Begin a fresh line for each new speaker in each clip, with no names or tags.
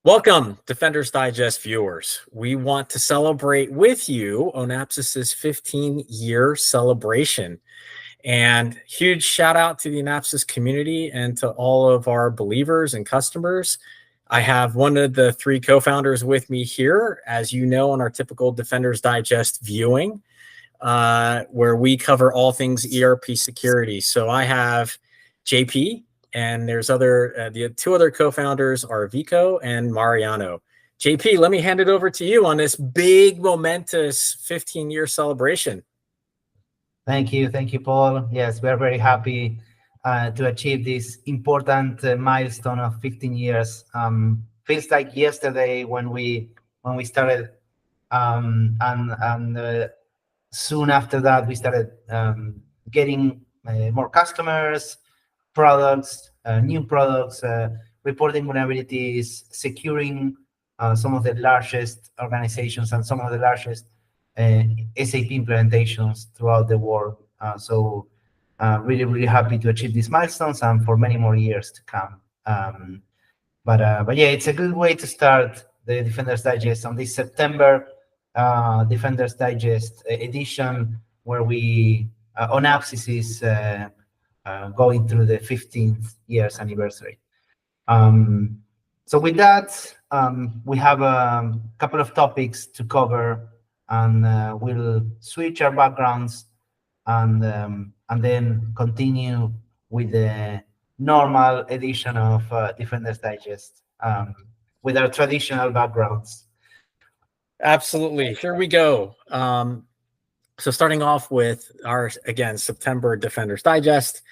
Welcome, Defenders Digest viewers. We want to celebrate with you Onapsis' 15-year celebration. And huge shout out to the Onapsis community and to all of our believers and customers. I have one of the three co-founders with me here, as you know, on our typical Defenders Digest viewing, where we cover all things ERP security. So I have JP, and there's the two other co-founders are Vico and Mariano. JP, let me hand it over to you on this big, momentous 15-year celebration.
Thank you, Paul. Yes, we are very happy to achieve this important milestone of 15 years. Feels like yesterday when we started, and soon after that we started getting more customers, products, new products, reporting vulnerabilities, securing some of the largest organizations and some of the largest SAP implementations throughout the world. So really happy to achieve these milestones and for many more years to come. But yeah, it's a good way to start the Defenders Digest on this September Defenders Digest edition, where we Onapsis is going through the 15th years anniversary. So with that, we have a couple of topics to cover, and we'll switch our backgrounds and then continue with the normal edition of Defenders Digest with our traditional backgrounds.
Absolutely. Here we go. So starting off with our, again, September Defenders Digest,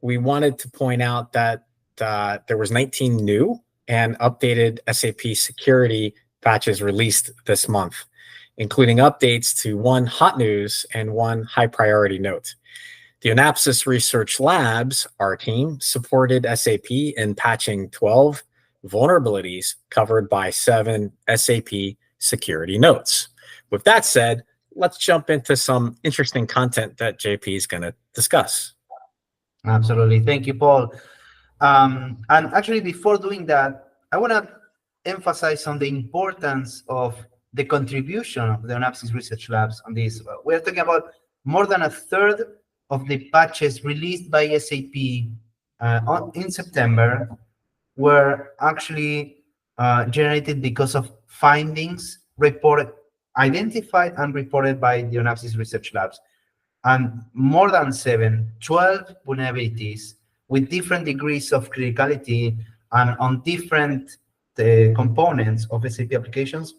we wanted to point out that there was 19 new and updated SAP security patches released this month, including updates to one hot news and one high priority note. The Onapsis Research Labs, our team, supported SAP in patching 12 vulnerabilities covered by 7 SAP security notes. With that said, let's jump into some interesting content that JP is going to discuss.
Absolutely. Thank you, Paul. And actually, before doing that, I want to emphasize on the importance of the contribution of the Onapsis Research Labs on this. We're talking about more than a third of the patches released by SAP in September were actually generated because of findings identified and reported by the Onapsis Research Labs. And more than 12 vulnerabilities with different degrees of criticality and on different components of SAP applications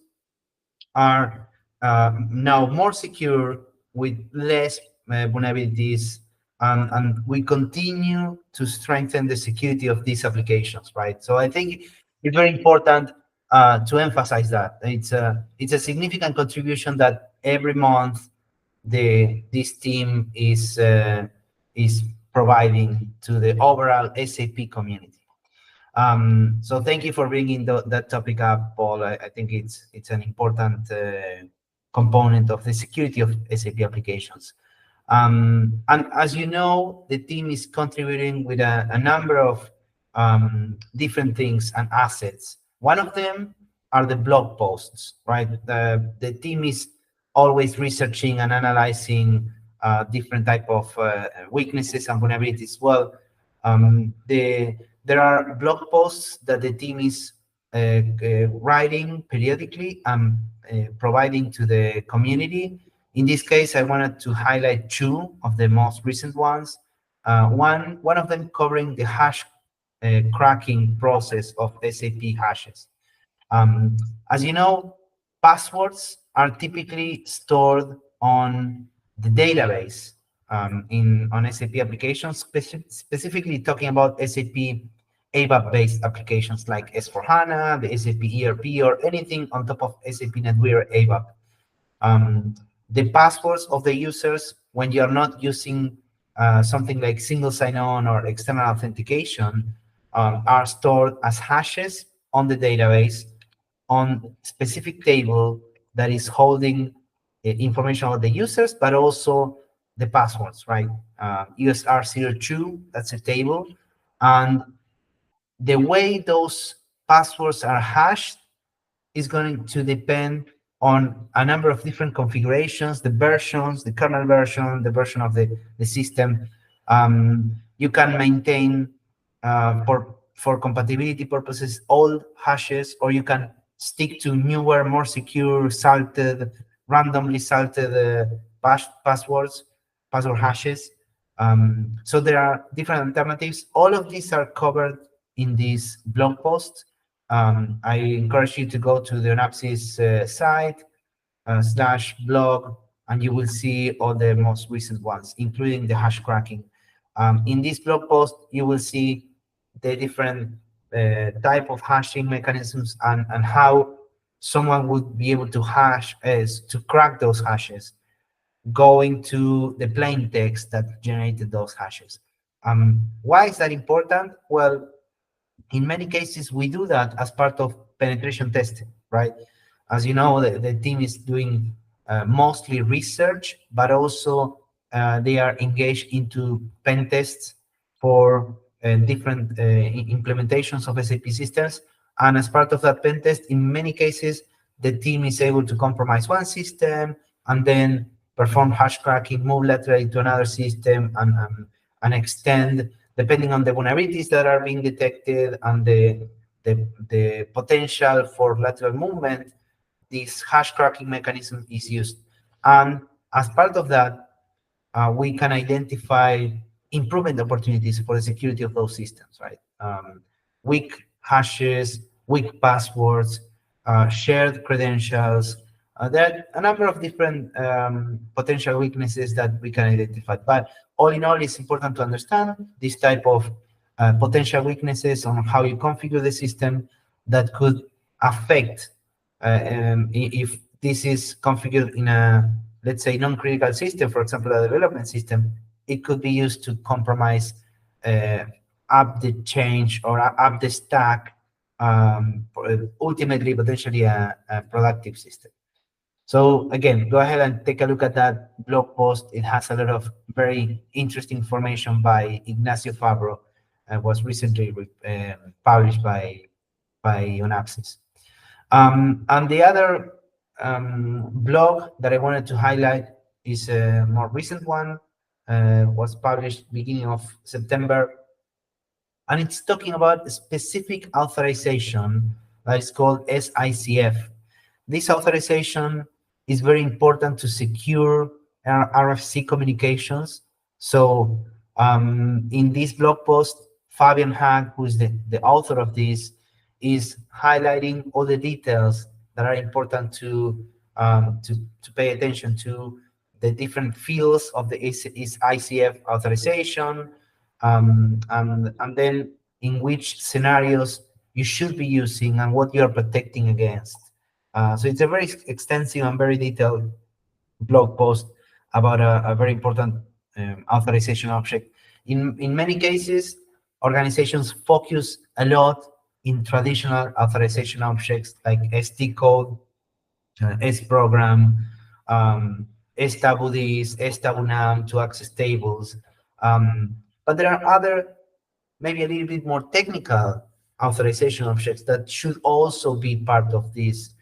are now more secure with less vulnerabilities, and we continue to strengthen the security of these applications, right? So I think it's very important to emphasize that it's a significant contribution that every month this team is providing to the overall SAP community. So thank you for bringing that topic up, Paul. I think it's an important component of the security of SAP applications. And as you know, the team is contributing with a number of different things and assets. One of them are the blog posts, right? The team is always researching and analyzing different type of weaknesses and vulnerabilities. Well, there are blog posts that the team is writing periodically and providing to the community. In this case, I wanted to highlight 2 of the most recent ones. One of them covering the hash cracking process of SAP hashes. As you know, passwords are typically stored on the database on SAP applications, specifically talking about SAP ABAP-based applications like S4HANA, the SAP ERP, or anything on top of SAP NetWeaver ABAP. The passwords of the users, when you're not using something like single sign-on or external authentication, are stored as hashes on the database on specific table that is holding information about the users, but also the passwords, right? USR02, that's a table. And the way those passwords are hashed is going to depend on a number of different configurations, the versions, the kernel version, the version of the system. You can maintain for compatibility purposes old hashes, or you can stick to newer, more secure, salted, randomly salted password hashes. So there are different alternatives. All of these are covered in this blog post. I encourage you to go to the Onapsis site /blog, and you will see all the most recent ones, including the hash cracking. In this blog post, you will see the different type of hashing mechanisms and how someone would be able to crack those hashes, going to the plain text that generated those hashes. Why is that important? Well, in many cases, we do that as part of penetration testing, right? As you know, the team is doing mostly research, but also they are engaged into pen tests for different implementations of SAP systems. And as part of that pen test, in many cases, the team is able to compromise one system and then perform hash cracking, move laterally to another system, and extend, depending on the vulnerabilities that are being detected and the potential for lateral movement, this hash cracking mechanism is used. And as part of that, we can identify improvement opportunities for the security of those systems, right? Weak hashes, weak passwords, shared credentials. There are a number of different potential weaknesses that we can identify. But all in all, it's important to understand this type of potential weaknesses on how you configure the system that could affect if this is configured in a, let's say, non-critical system, for example, a development system, it could be used to compromise up the change or up the stack, ultimately, potentially a productive system. So again, go ahead and take a look at that blog post. It has a lot of very interesting information by Ignacio Fabro, was recently published by Onapsis. And the other blog that I wanted to highlight is a more recent one, was published beginning of September, and it's talking about a specific authorization that is called SICF. This authorization is very important to secure RFC communications. So in this blog post, Fabian Hag, who is the author of this, is highlighting all the details that are important to pay attention to, the different fields of the ICF authorization, and then in which scenarios you should be using and what you are protecting against. So it's a very extensive and very detailed blog post about a very important authorization object. In many cases, organizations focus a lot in traditional authorization objects like ST code, S program, SWDs, SWNAM to access tables. But there are other, maybe a little bit more technical authorization objects that should also be part of these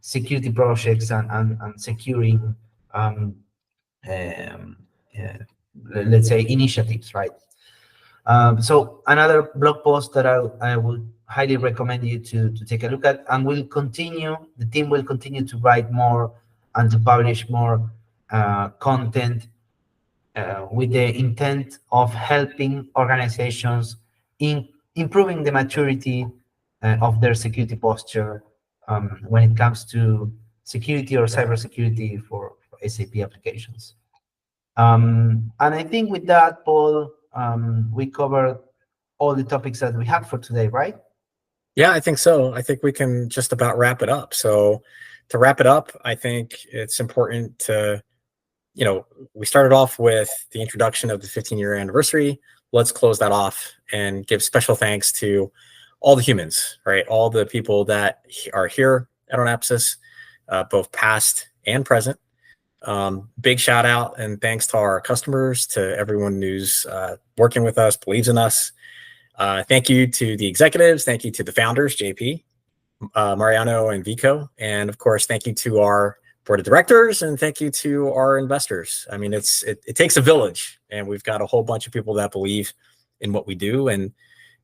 security projects and securing, let's say, initiatives, right? So another blog post that I would highly recommend you to take a look at, and the team will continue to write more and to publish more content with the intent of helping organizations in improving the maturity of their security posture when it comes to security or cybersecurity for SAP applications. And I think with that, Paul, we covered all the topics that we had for today, right?
Yeah, I think so. I think we can just about wrap it up. So to wrap it up, I think it's important to, we started off with the introduction of the 15-year anniversary. Let's close that off and give special thanks to all the humans, right? All the people that are here at Onapsis, both past and present. Big shout out and thanks to our customers, to everyone who's working with us, believes in us. Thank you to the executives. Thank you to the founders, JP, Mariano, and Vico. And of course, thank you to our board of directors, and thank you to our investors. I mean, it takes a village, and we've got a whole bunch of people that believe in what we do. And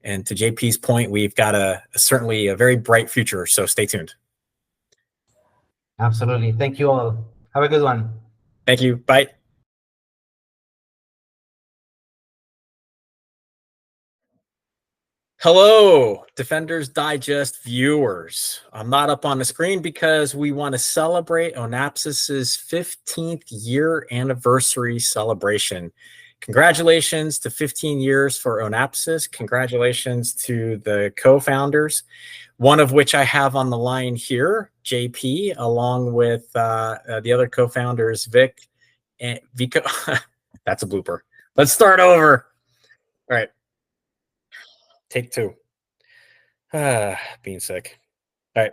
to JP's point, we've got certainly a very bright future. So stay tuned.
Absolutely. Thank you all. Have a good one.
Thank you. Bye. Hello, Defenders Digest viewers. I'm not up on the screen because we want to celebrate Onapsis's 15th year anniversary celebration. Congratulations to 15 years for Onapsis. Congratulations to the co-founders, one of which I have on the line here, JP, along with the other co-founders, Vic and Vico. That's a blooper. Let's start over. All right. Take two. Being sick. All right.